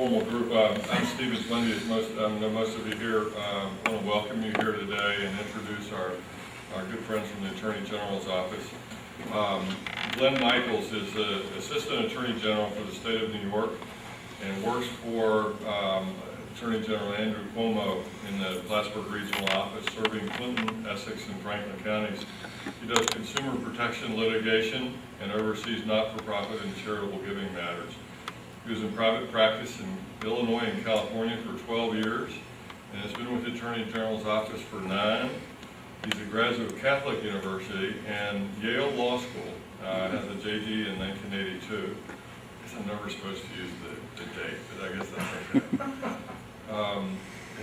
informal group. I'm Stephen Lindy, as most of you here. I want to welcome you here today and introduce our good friends from the Attorney General's office. Glenn Michaels is the Assistant Attorney General for the state of New York and works for Attorney General Andrew Cuomo in the Plattsburgh Regional Office, serving Clinton, Essex, and Franklin counties. He does consumer protection litigation and oversees not-for-profit and charitable giving matters. He was in private practice in Illinois and California for 12 years and has been with the Attorney General's office for 9. He's a graduate of Catholic University and Yale Law School, has a JD in 1982. I guess I'm never supposed to use the date, but I guess that's okay.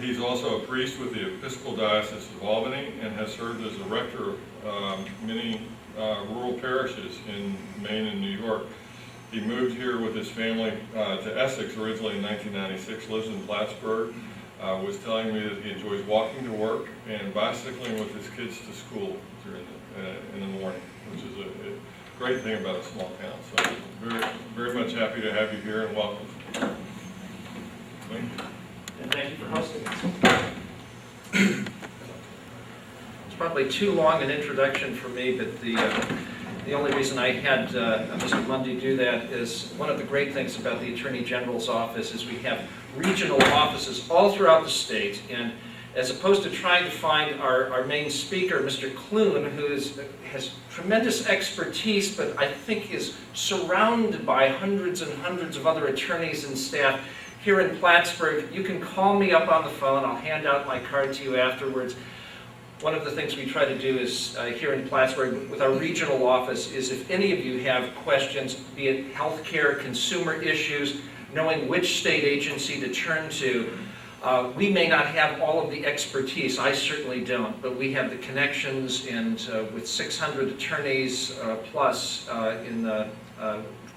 He's also a priest with the Episcopal Diocese of Albany and has served as a rector of many rural parishes in Maine and New York. He moved here with his family to Essex originally in 1996, lives in Plattsburgh, was telling me that he enjoys walking to work and bicycling with his kids to school in the morning, which is a great thing about a small town. So very, very much happy to have you here and welcome. Thank you. And thank you for hosting us. It's probably too long an introduction for me, but the only reason I had Mr. Mundy do that is one of the great things about the Attorney General's office is we have regional offices all throughout the state, and as opposed to trying to find our main speaker, Mr. Clune, who has tremendous expertise, but I think is surrounded by hundreds and hundreds of other attorneys and staff here in Plattsburgh. You can call me up on the phone. I'll hand out my card to you afterwards. One of the things we try to do is here in Plattsburgh with our regional office is if any of you have questions, be it healthcare, consumer issues, knowing which state agency to turn to, we may not have all of the expertise. I certainly don't, but we have the connections, and with 600 attorneys plus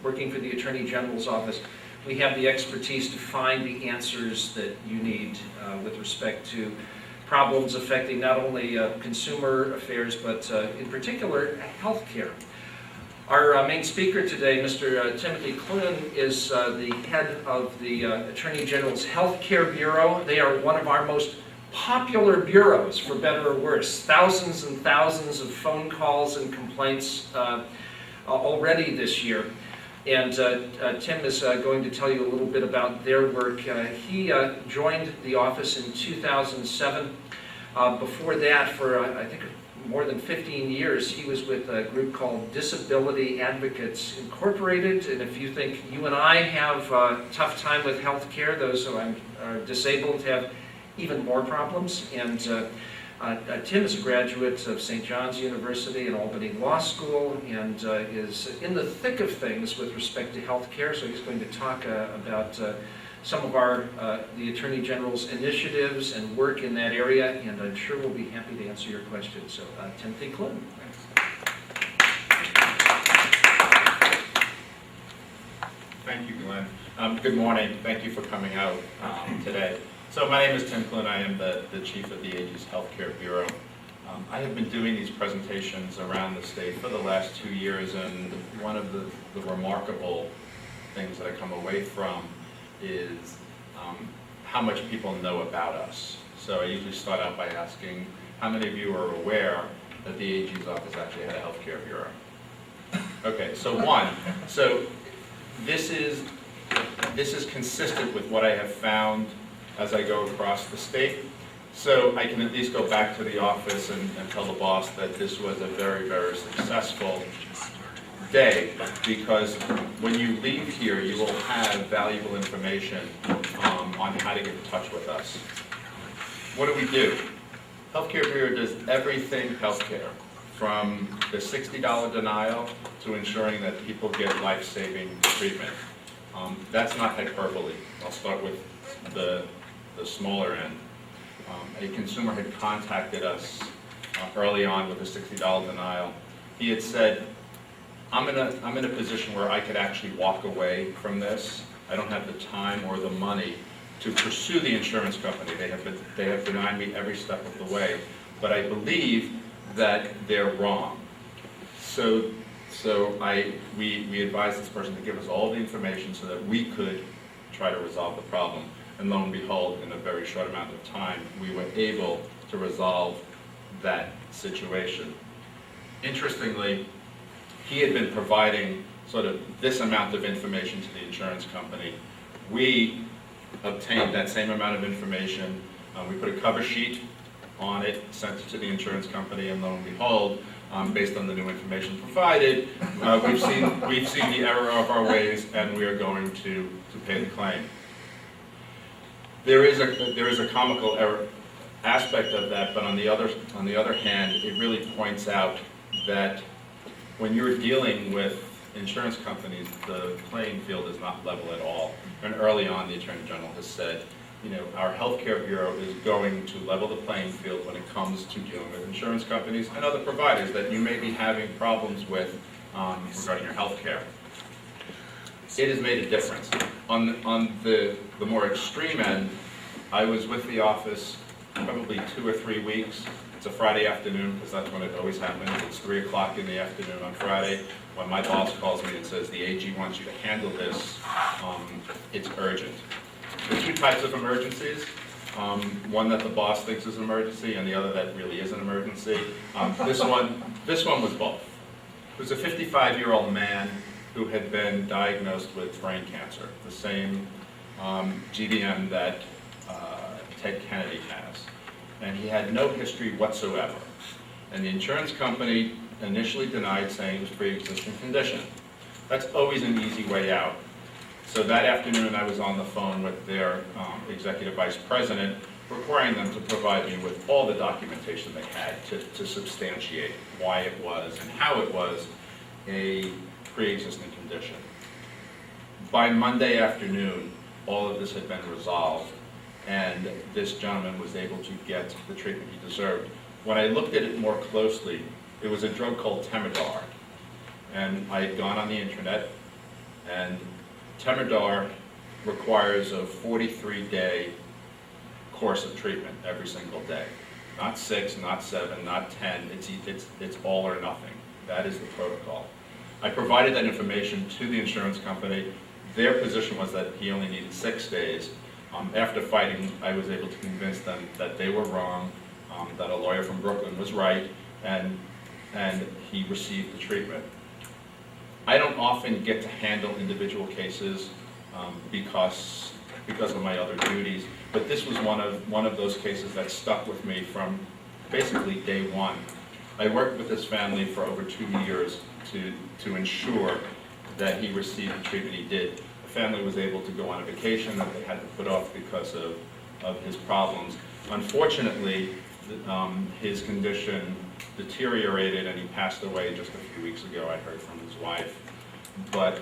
working for the Attorney General's office, we have the expertise to find the answers that you need with respect to problems affecting not only consumer affairs, but in particular, healthcare. Our main speaker today, Mr. Timothy Clune, is the head of the Attorney General's Healthcare Bureau. They are one of our most popular bureaus, for better or worse. Thousands and thousands of phone calls and complaints already this year. And Tim is going to tell you a little bit about their work. He joined the office in 2007. Before that, for I think more than 15 years, he was with a group called Disability Advocates Incorporated. And if you think you and I have a tough time with health care, those who are disabled have even more problems. And Tim is a graduate of St. John's University and Albany Law School and is in the thick of things with respect to health care. So he's going to talk about some of the Attorney General's initiatives and work in that area, and I'm sure we'll be happy to answer your questions. So, Timothy Clune. Thank you, Glenn. Good morning. Thank you for coming out today. So my name is Tim Clune. I am the chief of the AG's Healthcare Bureau. I have been doing these presentations around the state for the last 2 years, and one of the remarkable things that I come away from is how much people know about us. So I usually start out by asking, how many of you are aware that the AG's office actually had a healthcare bureau? Okay, so one. So this is consistent with what I have found as I go across the state. So I can at least go back to the office and tell the boss that this was a very, very successful day, because when you leave here, you will have valuable information on how to get in touch with us. What do? Healthcare Bureau does everything healthcare, from the $60 denial to ensuring that people get life-saving treatment. That's not hyperbole. I'll start with the smaller end. A consumer had contacted us early on with a $60 denial. He had said, I'm in a position where I could actually walk away from this. I don't have the time or the money to pursue the insurance company. They have denied me every step of the way, but I believe that they're wrong. So we advised this person to give us all the information so that we could try to resolve the problem. And lo and behold, in a very short amount of time, we were able to resolve that situation. Interestingly, he had been providing sort of this amount of information to the insurance company. We obtained that same amount of information. We put a cover sheet on it, sent it to the insurance company, and lo and behold, based on the new information provided, we've seen the error of our ways, and we are going to pay the claim. There is a comical error aspect of that, but on the other hand, it really points out that when you're dealing with insurance companies, the playing field is not level at all. And early on, the Attorney General has said, our healthcare bureau is going to level the playing field when it comes to dealing with insurance companies and other providers that you may be having problems with regarding your healthcare. It has made a difference. On the more extreme end, I was with the office probably 2 or 3 weeks. It's a Friday afternoon, because that's when it always happens. It's 3 o'clock in the afternoon on Friday, when my boss calls me and says, the AG wants you to handle this, it's urgent. There's 2 types of emergencies, one that the boss thinks is an emergency and the other that really is an emergency. This one was both. It was a 55-year-old man who had been diagnosed with brain cancer, the same GBM that Ted Kennedy has. And he had no history whatsoever. And the insurance company initially denied, saying it was pre-existing condition. That's always an easy way out. So that afternoon, I was on the phone with their executive vice president, requiring them to provide me with all the documentation they had to substantiate why it was and how it was a pre-existing condition. By Monday afternoon, all of this had been resolved, and this gentleman was able to get the treatment he deserved. When I looked at it more closely, it was a drug called Temodar. And I had gone on the internet, and Temodar requires a 43-day course of treatment every single day. Not 6, not 7, not 10, it's all or nothing. That is the protocol. I provided that information to the insurance company. Their position was that he only needed 6 days. After fighting, I was able to convince them that they were wrong, that a lawyer from Brooklyn was right, and he received the treatment. I don't often get to handle individual cases because of my other duties, but this was one of those cases that stuck with me from basically day one. I worked with this family for over 2 years to ensure that he received the treatment he did. The family was able to go on a vacation that they had to put off because of his problems. Unfortunately, his condition deteriorated and he passed away just a few weeks ago. I heard from his wife. But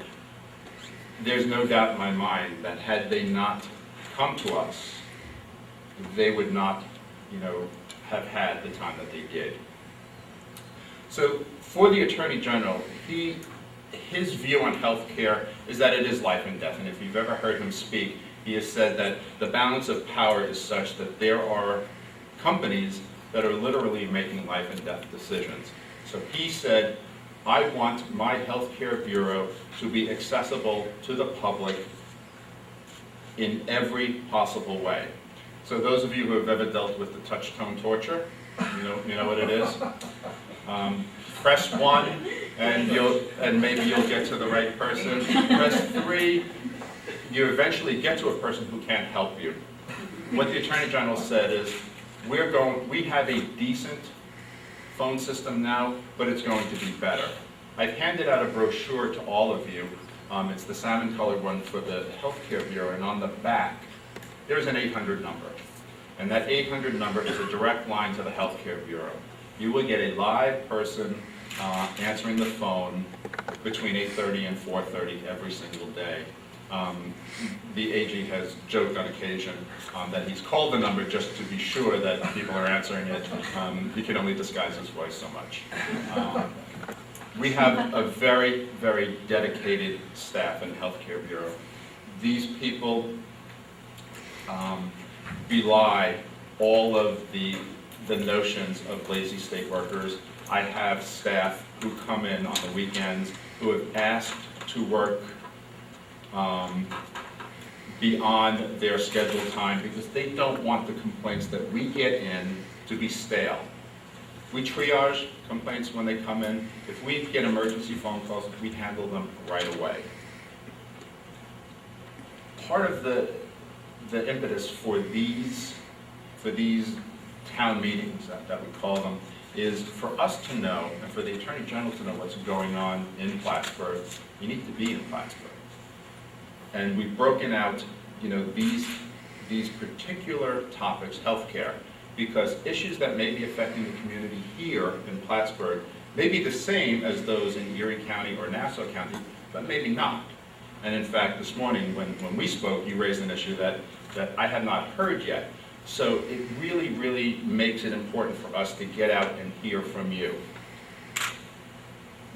there's no doubt in my mind that had they not come to us, they would not, have had the time that they did. So for the Attorney General, his view on health care is that it is life and death. And if you've ever heard him speak, he has said that the balance of power is such that there are companies that are literally making life and death decisions. So he said, I want my healthcare bureau to be accessible to the public in every possible way. So those of you who have ever dealt with the touch-tone torture, you know what it is? Press 1 and maybe you'll get to the right person. Press 3, you eventually get to a person who can't help you. What the Attorney General said is, we have a decent phone system now, but it's going to be better. I've handed out a brochure to all of you. It's the salmon-colored one for the Healthcare Bureau, and on the back, there's an 800 number. And that 800 number is a direct line to the Healthcare Bureau. You will get a live person answering the phone between 8:30 and 4:30 every single day. The AG has joked on occasion that he's called the number just to be sure that people are answering it. He can only disguise his voice so much. We have a very, very dedicated staff in the Healthcare Bureau. These people belie all of the notions of lazy state workers. I have staff who come in on the weekends who have asked to work beyond their scheduled time because they don't want the complaints that we get in to be stale. We triage complaints when they come in. If we get emergency phone calls, we handle them right away. Part of the impetus for these town meetings that we call them is for us to know and for the Attorney General to know what's going on in Plattsburgh. You need to be in Plattsburgh. And we've broken out, these particular topics, healthcare, because issues that may be affecting the community here in Plattsburgh may be the same as those in Erie County or Nassau County, but maybe not. And in fact, this morning when we spoke, you raised an issue that I had not heard yet. So it really, really makes it important for us to get out and hear from you.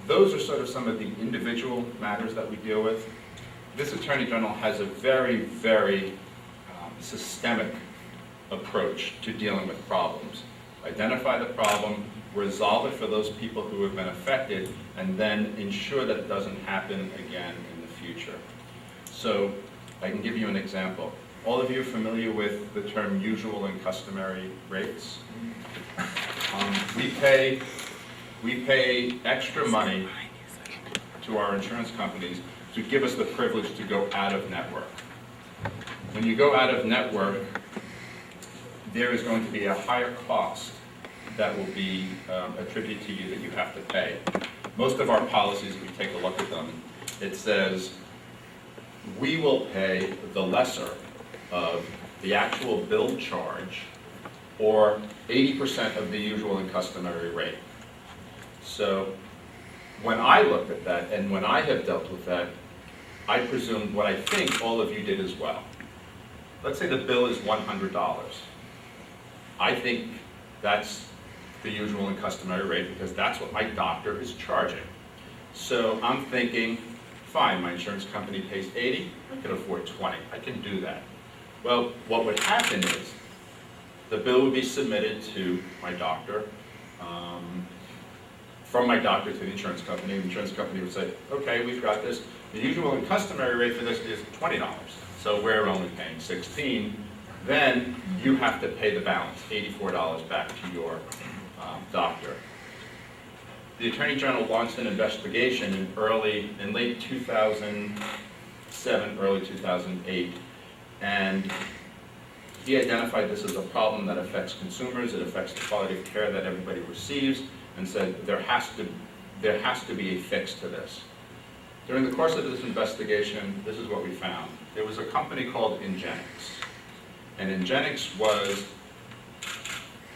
Those are sort of some of the individual matters that we deal with. This Attorney General has a very, very systemic approach to dealing with problems. Identify the problem, resolve it for those people who have been affected, and then ensure that it doesn't happen again in the future. So I can give you an example. All of you are familiar with the term usual and customary rates. We pay extra money to our insurance companies to give us the privilege to go out of network. When you go out of network, there is going to be a higher cost that will be attributed to you that you have to pay. Most of our policies, if you take a look at them, it says we will pay the lesser of the actual bill charge or 80% of the usual and customary rate. So when I looked at that and when I have dealt with that, I presumed what I think all of you did as well. Let's say the bill is $100. I think that's the usual and customary rate because that's what my doctor is charging. So I'm thinking, fine, my insurance company pays 80, I can afford 20, I can do that. Well, what would happen is the bill would be submitted to my doctor, from my doctor to the insurance company. The insurance company would say, okay, we've got this. The usual and customary rate for this is $20, so we're only paying $16. Then you have to pay the balance, $84 back to your doctor. The Attorney General launched an investigation in late 2007, early 2008, and he identified this as a problem that affects consumers, it affects the quality of care that everybody receives, and said there has to be a fix to this. During the course of this investigation, this is what we found. There was a company called Ingenix, and Ingenix was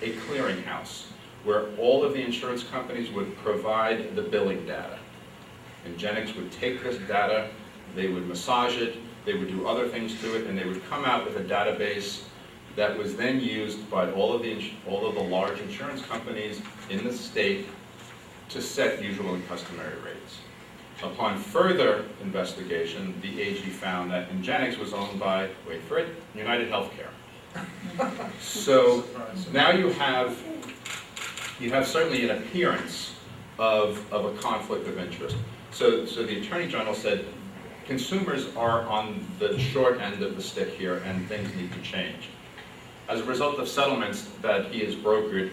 a clearinghouse where all of the insurance companies would provide the billing data. Ingenix would take this data, they would massage it, they would do other things to it, and they would come out with a database that was then used by all of the large insurance companies in the state to set usual and customary rates. Upon further investigation, the AG found that Ingenix was owned by, wait for it, United Healthcare. So now you have certainly an appearance of a conflict of interest. So the Attorney General said, consumers are on the short end of the stick here and things need to change. As a result of settlements that he has brokered,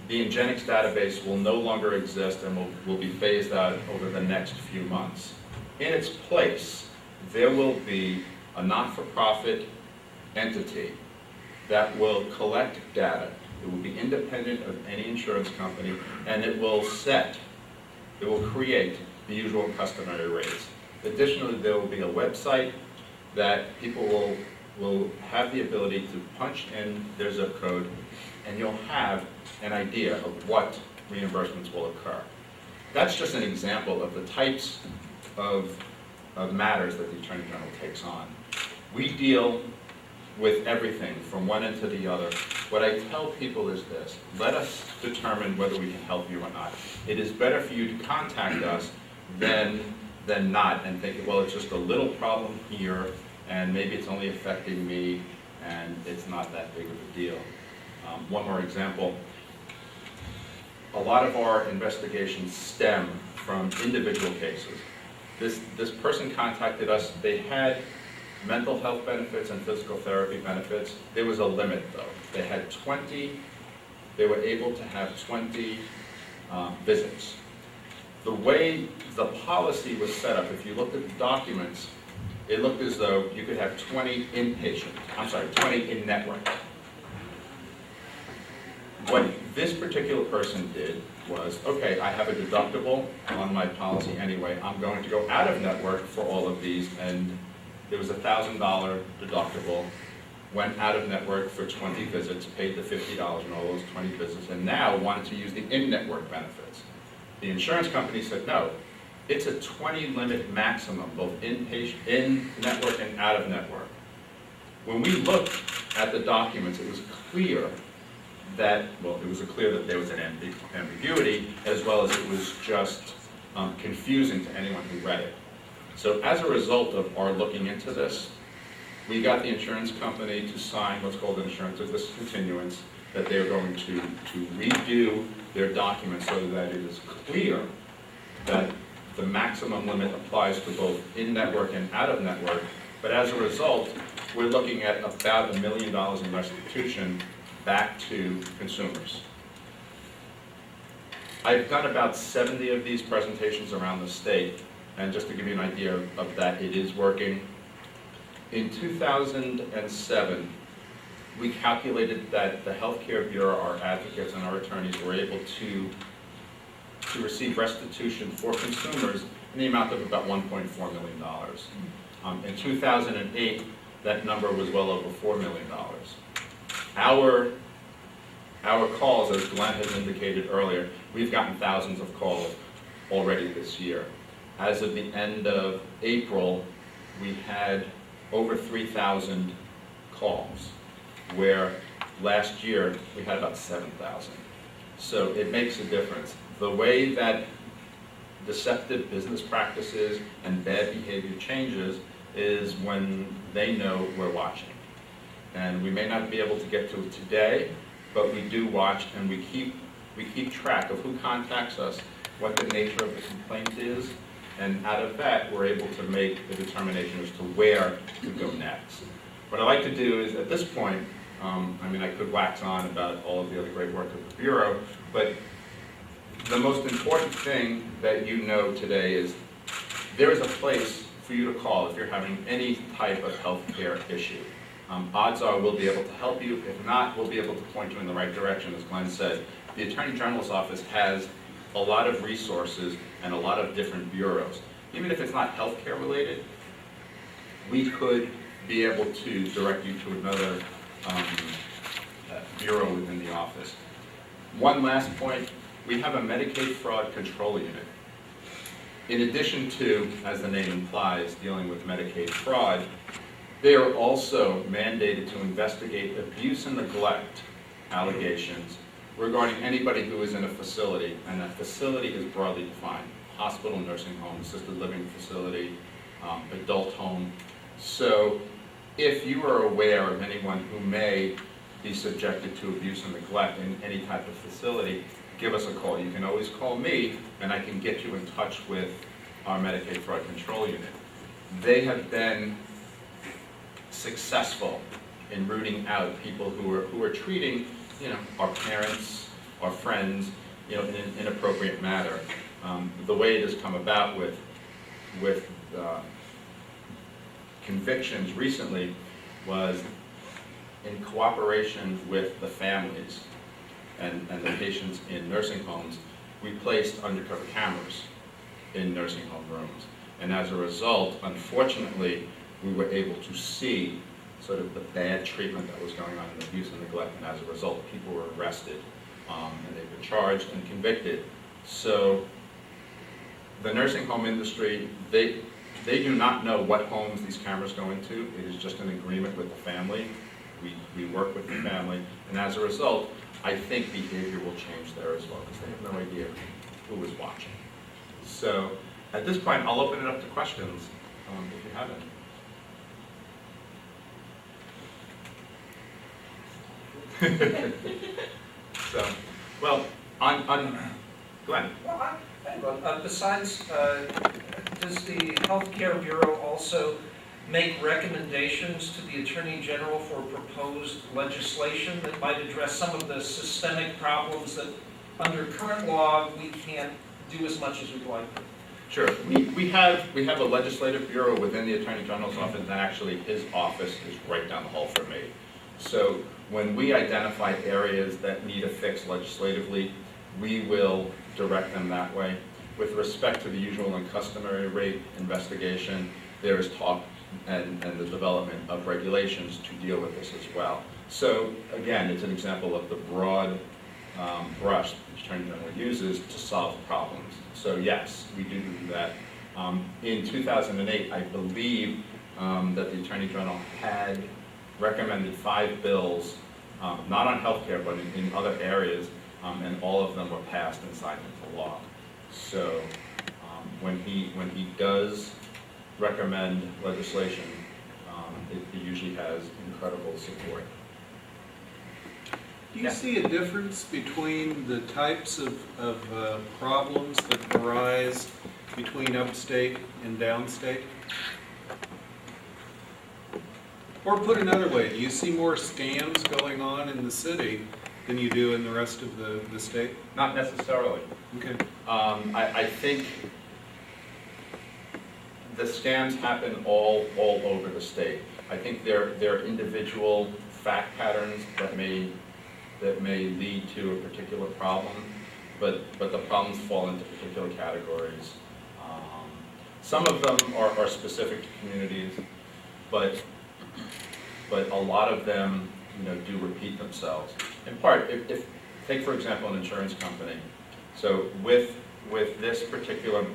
the Ingenix database will no longer exist and will be phased out over the next few months. In its place, there will be a not-for-profit entity that will collect data. It will be independent of any insurance company, and it will create the usual and customary rates. Additionally, there will be a website that people will have the ability to punch in their zip code, and you'll have an idea of what reimbursements will occur. That's just an example of the types of matters that the Attorney General takes on. We deal with everything from one end to the other. What I tell people is this: let us determine whether we can help you or not. It is better for you to contact us than not and think, well, it's just a little problem here and maybe it's only affecting me and it's not that big of a deal. One more example. A lot of our investigations stem from individual cases. This person contacted us. They had mental health benefits and physical therapy benefits. There was a limit though. They had 20, they were able to have 20 visits. The way the policy was set up, if you looked at the documents, it looked as though you could have 20 in-network. What this particular person did was, okay, I have a deductible on my policy anyway, I'm going to go out of network for all of these, and there was a $1,000 deductible, went out of network for 20 visits, paid the $50 on all those 20 visits, and now wanted to use the in-network benefits. The insurance company said, no, it's a 20 limit maximum, both in-network and out of network. When we looked at the documents, it was clear that, well, it was clear that there was an ambiguity, as well as it was just confusing to anyone who read it. So as a result of our looking into this, we got the insurance company to sign what's called an insurance of discontinuance, that they're going to redo their documents so that it is clear that the maximum limit applies to both in-network and out-of-network. But as a result, we're looking at about $1 million in restitution back to consumers. I've done about 70 of these presentations around the state, and just to give you an idea of that, it is working. In 2007, we calculated that the Healthcare Bureau, our advocates and our attorneys were able to receive restitution for consumers in the amount of about $1.4 million. In 2008, that number was well over $4 million. Our calls, as Glenn has indicated earlier, we've gotten thousands of calls already this year. As of the end of April, we had over 3,000 calls, where last year we had about 7,000. So it makes a difference. The way that deceptive business practices and bad behavior changes is when they know we're watching. And we may not be able to get to it today, but we do watch, and we keep track of who contacts us, what the nature of the complaint is, and out of that, we're able to make a determination as to where to go next. What I like to do is, at this point, I could wax on about all of the other great work of the Bureau, but the most important thing that you know today is there is a place for you to call if you're having any type of health care issue. Odds are we'll be able to help you. If not, we'll be able to point you in the right direction, as Glenn said. The Attorney General's office has a lot of resources and a lot of different bureaus. Even if it's not healthcare related, we could be able to direct you to another bureau within the office. One last point, we have a Medicaid fraud control unit. In addition to, as the name implies, dealing with Medicaid fraud, they are also mandated to investigate abuse and neglect allegations regarding anybody who is in a facility, and that facility is broadly defined: hospital, nursing home, assisted living facility, adult home. So if you are aware of anyone who may be subjected to abuse and neglect in any type of facility, give us a call. You can always call me, and I can get you in touch with our Medicaid fraud control unit. They have been successful in rooting out people who are treating, our parents, our friends, in an inappropriate manner. The way it has come about with convictions recently was in cooperation with the families and the patients in nursing homes. We placed undercover cameras in nursing home rooms, and as a result, unfortunately, we were able to see sort of the bad treatment that was going on in abuse and neglect, and as a result, people were arrested, and they were charged and convicted. So the nursing home industry, they do not know what homes these cameras go into. It is just an agreement with the family. We work with the family, and as a result, I think behavior will change there as well, because they have no idea who is watching. So at this point, I'll open it up to questions, if you have any. So, well, on Glenn. Well, besides, does the Healthcare Bureau also make recommendations to the Attorney General for proposed legislation that might address some of the systemic problems that under current law we can't do as much as we'd like to? Sure. We have a legislative bureau within the Attorney General's office, and actually his office is right down the hall from me. So when we identify areas that need a fix legislatively, we will direct them that way. With respect to the usual and customary rate investigation, there is talk and the development of regulations to deal with this as well. So again, it's an example of the broad brush the Attorney General uses to solve problems. So yes, we do that. In 2008, I believe that the Attorney General had recommended 5 bills, not on healthcare, but in other areas, and all of them were passed and signed into law. So when he does recommend legislation, it usually has incredible support. Do you see a difference between the types of problems that arise between upstate and downstate? Or put another way, do you see more scams going on in the city than you do in the rest of the state? Not necessarily. Okay. I think the scams happen all over the state. I think there are individual fact patterns that may lead to a particular problem, but the problems fall into particular categories. Some of them are specific to communities, but a lot of them, do repeat themselves. In part, if take for example an insurance company. So with this particular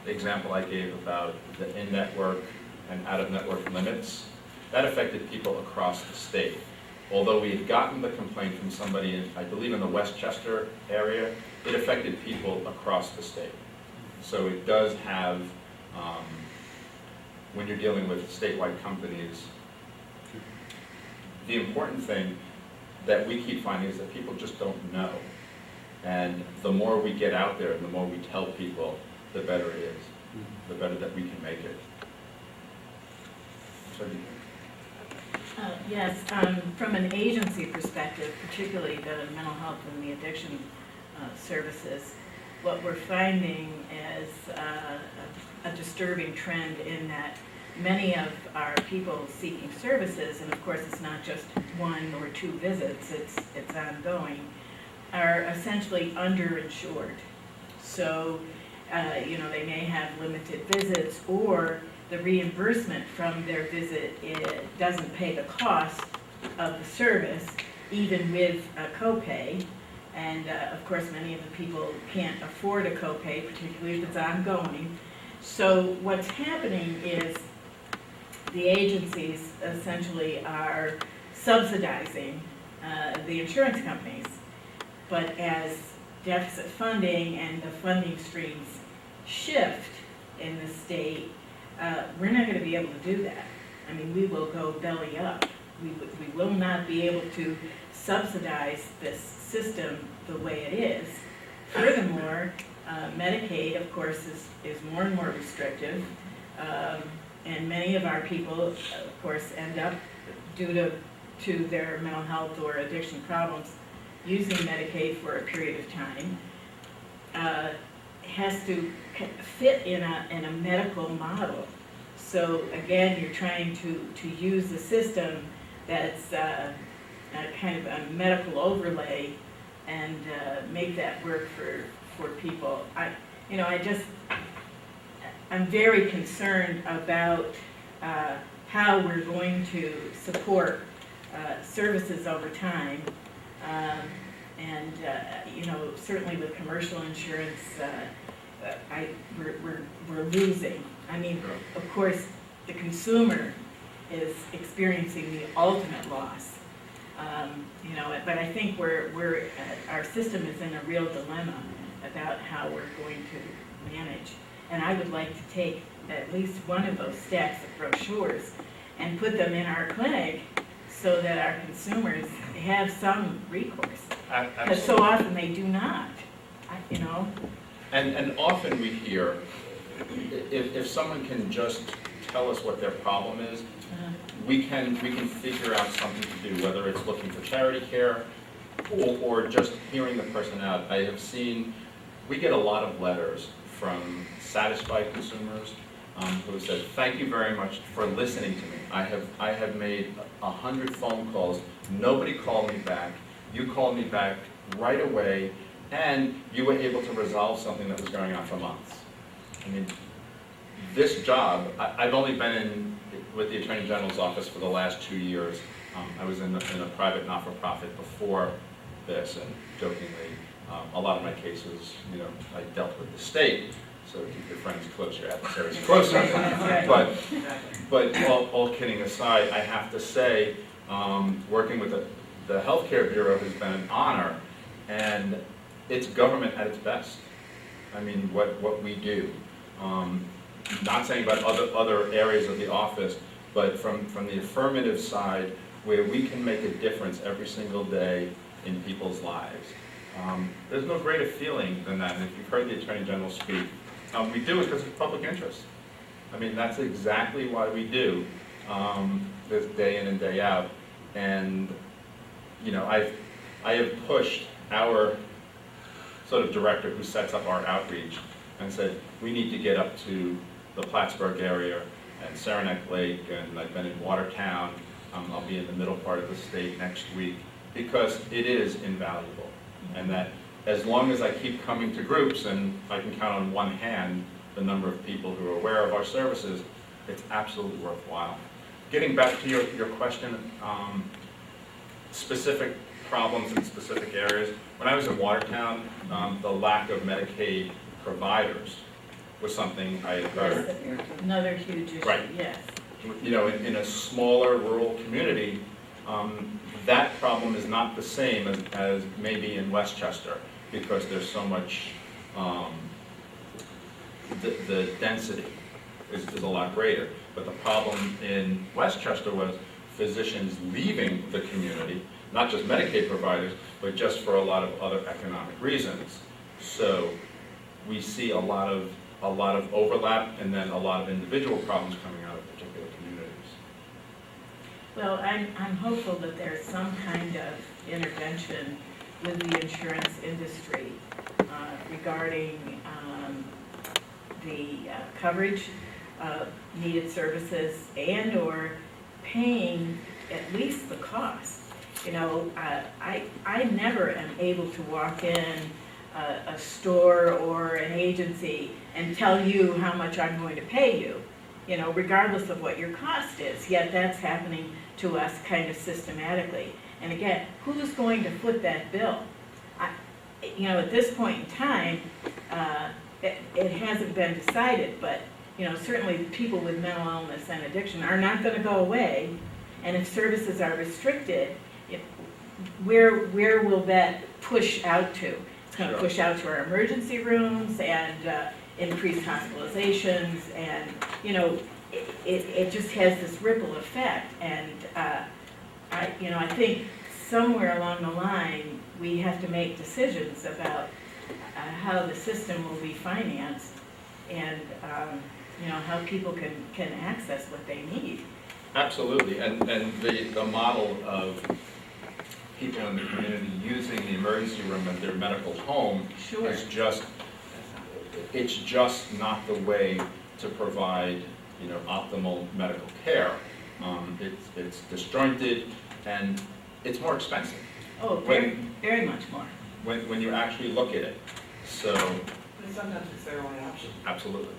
example I gave about the in-network and out-of-network limits, that affected people across the state. Although we had gotten the complaint from somebody, I believe in the Westchester area, it affected people across the state. So it does have, when you're dealing with statewide companies, the important thing that we keep finding is that people just don't know. And the more we get out there and the more we tell people, the better it is, the better that we can make it. So, Yes, from an agency perspective, particularly the mental health and the addiction services, what we're finding is a disturbing trend in that many of our people seeking services, and of course it's not just 1 or 2 visits, it's ongoing, are essentially underinsured. So, they may have limited visits, or the reimbursement from their visit, it doesn't pay the cost of the service, even with a copay. And of course, many of the people can't afford a copay, particularly if it's ongoing. So what's happening is the agencies essentially are subsidizing the insurance companies. But as deficit funding and the funding streams shift in the state, we're not going to be able to do that. I mean, we will go belly up. We will not be able to subsidize this system the way it is. Furthermore, Medicaid, of course, is more and more restrictive, and many of our people, of course, end up, due to their mental health or addiction problems, using Medicaid for a period of time. Has to fit in a medical model. So again, you're trying to use the system that's a kind of a medical overlay and make that work for people. I'm very concerned about how we're going to support services over time. Certainly with commercial insurance, we're losing. I mean, of course, the consumer is experiencing the ultimate loss. But I think our system is in a real dilemma about how we're going to manage. And I would like to take at least one of those stacks of brochures and put them in our clinic so that our consumers have some recourse. Because so often they do not, And often we hear, if someone can just tell us what their problem is, we can figure out something to do, whether it's looking for charity care or just hearing the person out. I have seen, we get a lot of letters from satisfied consumers who said, thank you very much for listening to me. I have made 100 phone calls, nobody called me back. You called me back right away, and you were able to resolve something that was going on for months. I mean, this job, I've only been with the Attorney General's office for the last 2 years. I was in a private not-for-profit before this, and jokingly, a lot of my cases, I dealt with the state, so keep your friends close, your adversaries closer. But all kidding aside, I have to say, working with the Healthcare Bureau has been an honor, and it's government at its best. I mean, what we do. Not saying about other areas of the office, but from the affirmative side, where we can make a difference every single day in people's lives. There's no greater feeling than that, and if you've heard the Attorney General speak, we do it because of public interest. I mean, that's exactly why we do this day in and day out. And, I have pushed our sort of director who sets up our outreach and said, we need to get up to the Plattsburgh area and Saranac Lake, and I've been in Watertown. I'll be in the middle part of the state next week, because it is invaluable. And that as long as I keep coming to groups, and I can count on one hand the number of people who are aware of our services, it's absolutely worthwhile. Getting back to your question, specific problems in specific areas. When I was in Watertown, the lack of Medicaid providers was something I had heard. Another huge issue, Right. yes. In a smaller rural community, that problem is not the same as maybe in Westchester, because there's so much, the density is a lot greater. But the problem in Westchester was physicians leaving the community, not just Medicaid providers, but just for a lot of other economic reasons. So we see a lot of overlap, and then a lot of individual problems coming out of particular communities. Well, I'm hopeful that there's some kind of intervention with the insurance industry regarding the coverage of needed services and/or paying at least the cost. I never am able to walk in a store or an agency and tell you how much I'm going to pay you, regardless of what your cost is. Yet that's happening to us kind of systematically. And again, who's going to foot that bill? At this point in time, it hasn't been decided, but certainly people with mental illness and addiction are not going to go away. And if services are restricted, where will that push out to? It's going to push out to our emergency rooms and increase hospitalizations, and it just has this ripple effect. And I think somewhere along the line we have to make decisions about how the system will be financed, and how people can access what they need. Absolutely, and the model of people in the community using the emergency room as their medical home Sure. is it's just not the way to provide, optimal medical care. It's disjointed, and it's more expensive. Oh, very, very much more. When you actually look at it. So, But sometimes it's their only option. absolutely.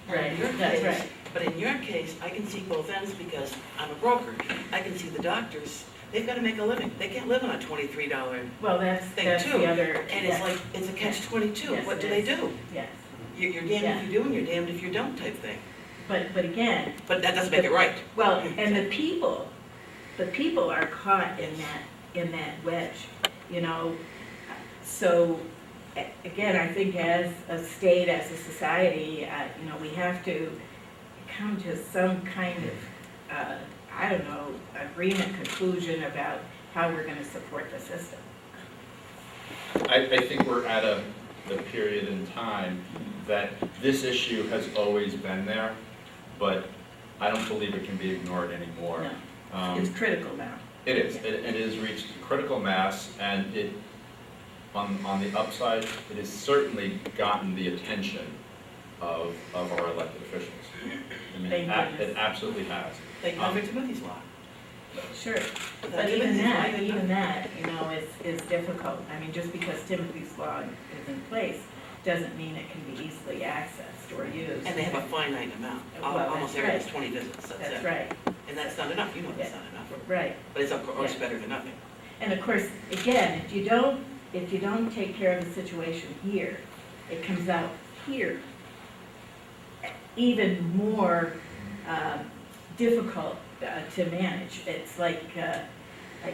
Right, In your that's case- right. But in your case, I can see both ends because I'm a broker. I can see the doctors, they've got to make a living. They can't live on a $23 Well, that's thing too. the other. And it's like, it's a catch-22. Yes, What it do they is. do? Yes, You're damned if you do and you're damned if you don't type thing. but again, But that doesn't make it right. well, and the people are caught in that wedge, So, again, I think as a state, as a society, we have to come to some kind of, agreement, conclusion about how we're going to support the system. I think we're at the period in time that this issue has always been there, but I don't believe it can be ignored anymore. No, it's critical now. It is. It has reached critical mass, and on the upside, it has certainly gotten the attention of our elected officials. I mean, Thank goodness. it absolutely has. Thank God for Timothy's Law. Sure, but even that, you know, is difficult. I mean, just because Timothy's Law is in place, doesn't mean it can be easily accessed or used. And they have a finite amount. Well, Almost that's every right. is 20 visits, that's That's it. right, And that's not enough, you know that's not enough. right. But it's of course Yeah. better than nothing. And of course, again, if you don't take care of the situation here, it comes out here even more difficult to manage. It's like,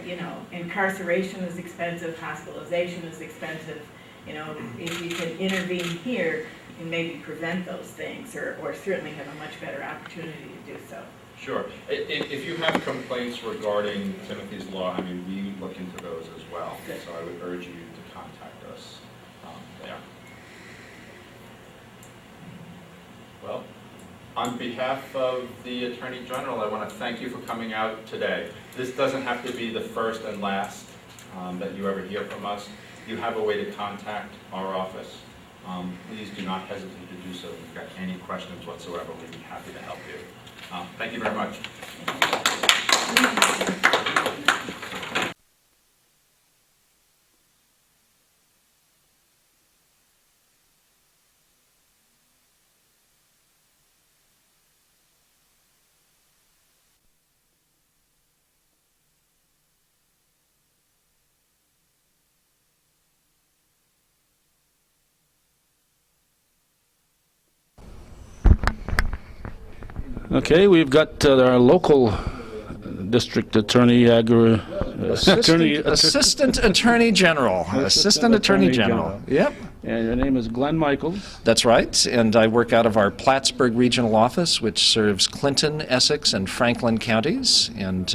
you know, incarceration is expensive, hospitalization is expensive. You know, if you can intervene here, you can maybe prevent those things, or certainly have a much better opportunity to do so. Sure. If you have complaints regarding Timothy's Law, I mean, we look into those as well. Good. So I would urge you to contact us there. Well, on behalf of the Attorney General, I want to thank you for coming out today. This doesn't have to be the first and last that you ever hear from us. You have a way to contact our office. Please do not hesitate to do so. If you've got any questions whatsoever, we'd be happy to help you. Thank you very much. Okay, we've got our local district attorney, Assistant Attorney General. Assistant Attorney General. Yep. And your name is Glenn Michaels. That's right, and I work out of our Plattsburgh Regional Office, which serves Clinton, Essex, and Franklin counties, and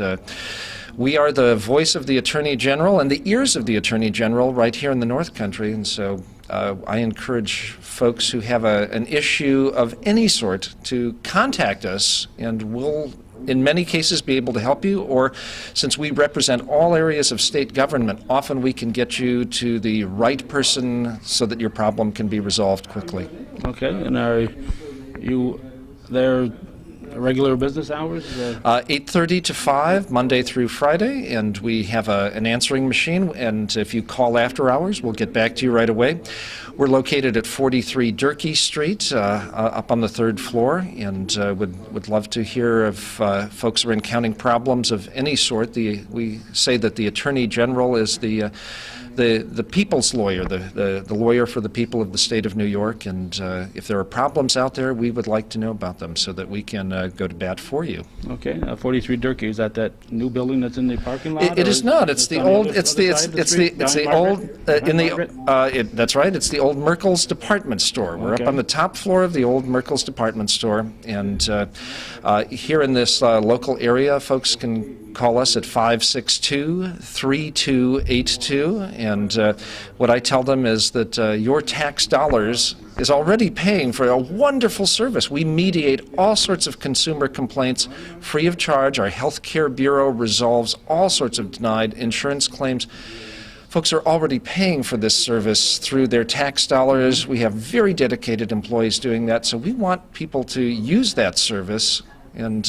we are the voice of the Attorney General and the ears of the Attorney General right here in the North Country, and so I encourage folks who have an issue of any sort to contact us, and we'll in many cases be able to help you, or since we represent all areas of state government, often we can get you to the right person so that your problem can be resolved quickly. Okay, and are you there regular business hours? 8:30 to 5, Monday through Friday, and we have an answering machine, and if you call after hours, we'll get back to you right away. We're located at 43 Durkee Street, up on the 3rd floor, and would love to hear if folks are encountering problems of any sort. We say that the Attorney General is the people's lawyer, the lawyer for the people of the state of New York, and if there are problems out there, we would like to know about them so that we can go to bat for you. Okay, 43 Durkee, is that new building that's in the parking lot? It is not. It's the old. It's the old. That's right. It's the old Merkel's department store. We're up on the top floor of the old Merkel's department store, and here in this local area, folks can call us at 562-3282, and what I tell them is that your tax dollars is already paying for a wonderful service. We mediate all sorts of consumer complaints free of charge. Our health care bureau resolves all sorts of denied insurance claims. Folks are already paying for this service through their tax dollars. We have very dedicated employees doing that, so we want people to use that service and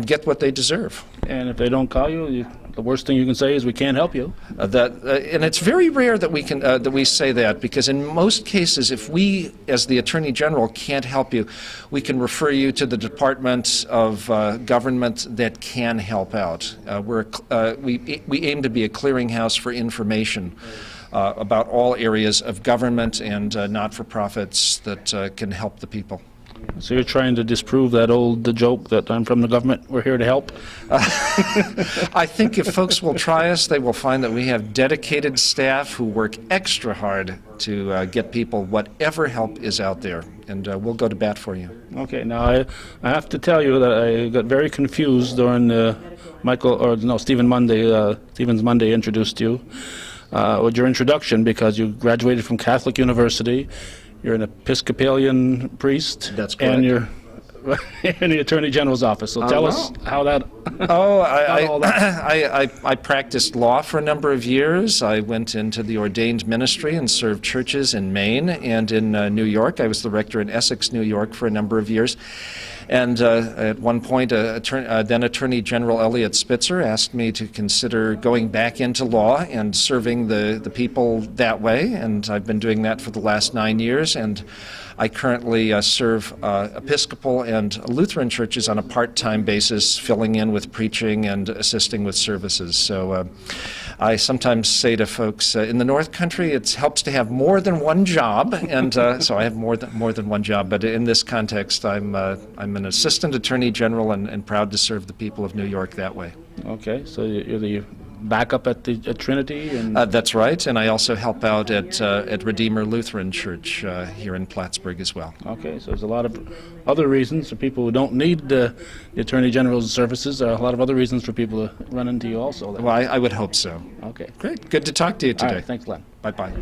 get what they deserve. And if they don't call you, the worst thing you can say is we can't help you. And it's very rare that we can that we say that, because in most cases, if we, as the Attorney General, can't help you, we can refer you to the Department of Government that can help out. We aim to be a clearinghouse for information about all areas of government and not-for-profits that can help the people. So you're trying to disprove that old joke that I'm from the government, we're here to help? I think if folks will try us, they will find that we have dedicated staff who work extra hard to get people whatever help is out there, and we'll go to bat for you. Okay, now I have to tell you that I got very confused during Stephen's Monday introduced you with your introduction, because you graduated from Catholic University. You're an Episcopalian priest. That's correct. And you're in the Attorney General's office. So tell us how that. Oh, all I practiced law for a number of years. I went into the ordained ministry and served churches in Maine and in New York. I was the rector in Essex, New York for a number of years. And at one point, then Attorney General Eliot Spitzer asked me to consider going back into law and serving the people that way. And I've been doing that for the last 9 years. And I currently serve Episcopal and Lutheran churches on a part-time basis, filling in with preaching and assisting with services. So I sometimes say to folks, in the North Country, it helps to have more than one job, and so I have more than one job. But in this context, I'm an assistant attorney general and proud to serve the people of New York that way. Okay, so you're the backup at Trinity, and That's right, and I also help out at Redeemer Lutheran Church here in Plattsburgh as well. okay, so there's a lot of other reasons for people who don't need the Attorney General's services. There are a lot of other reasons for people to run into you also. Then. Well, I would hope so. Okay. Great, good to talk to you All today. right, thanks, Len. Bye-bye.